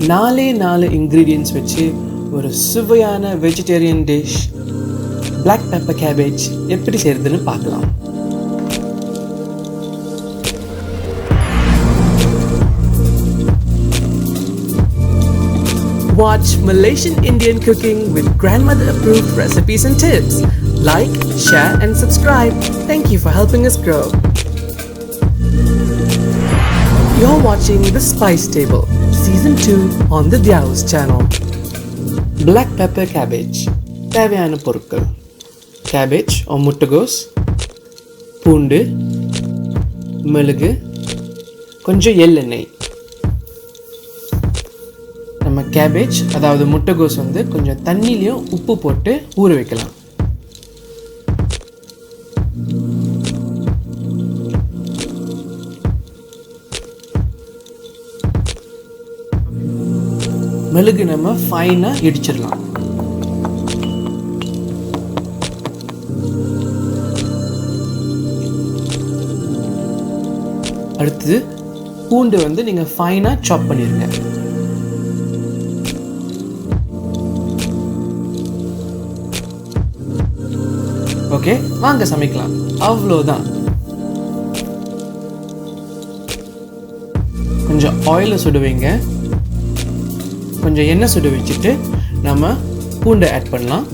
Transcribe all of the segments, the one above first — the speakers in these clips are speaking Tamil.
4 ingredients வச்சு ஒரு சுவையான vegetarian dish black pepper cabbage எப்படி செய்யறதுன்னு பார்க்கலாம். Watch Malaysian Indian cooking with grandmother approved recipes and tips. Like, share and subscribe. Thank you for helping us grow. You're watching The Spice Table, Season 2 on the Diao's channel. Black pepper cabbage. தேவையான பொருட்கள்: cabbage or முட்டைகோஸ், பூண்டு, மிளகு, கொஞ்சம் எள்ளெண்ணெய். நம்ம கேபேஜ் அதாவது முட்டைகோஸ் வந்து கொஞ்சம் தண்ணிலையும் உப்பு போட்டு ஊற வைக்கலாம். மிளகு நம்ம ஃபைனா இடிச்சிடலாம். அடுத்து பூண்டு வந்து நீங்க ஃபைனா சாப் பண்ணிருங்க. ஓகே, வாங்க சமைக்கலாம். அவ்வளோதான். கொஞ்சம் ஆயிலை சுட வைங்க. கொஞ்சம் எண்ணெய் சுட வச்சுட்டு நம்ம பூண்டை ஆட் பண்ணலாம்.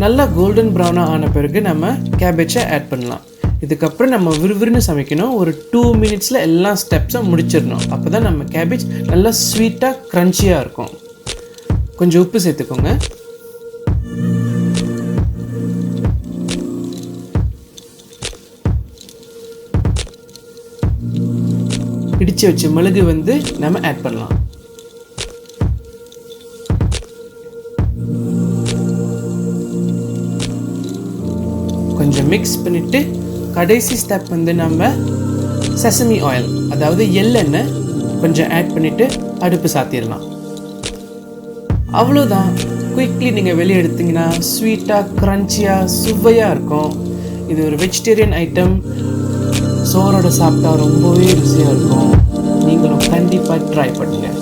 நல்லா கோல்டன் ப்ரௌனாக ஆன பிறகு நம்ம கேபேஜை ஆட் பண்ணலாம். இதுக்கப்புறம் நம்ம விறுவிறுன்னு சமைக்கணும். ஒரு 2 minutesல எல்லா ஸ்டெப்ஸும் முடிச்சிடணும். அப்போ தான் நம்ம கேபேஜ் நல்லா ஸ்வீட்டாக க்ரன்ச்சியாக இருக்கும். கொஞ்சம் உப்பு சேர்த்துக்கோங்க. இடிச்சு வச்ச மிளகு வந்து நம்ம ஆட் பண்ணலாம். கொஞ்சம் மிக்ஸ் பண்ணிட்டு கடைசி ஸ்டெப் வந்து நம்ம sesame ஆயில் அதாவது எள்ளெண்ணெய் கொஞ்சம் ஆட் பண்ணிட்டு அடுப்பு சாத்திடலாம். அவ்வளோதான். குயிக்லி நீங்கள் வெளியே எடுத்தீங்கன்னா ஸ்வீட்டாக க்ரன்ச்சியாக சுவையாக இருக்கும். இது ஒரு வெஜிடேரியன் ஐட்டம். சோறோட சாப்பிட்டா ரொம்பவே ருசியாக இருக்கும். நீங்களும் கண்டிப்பாக ட்ரை பண்ணுங்கள்.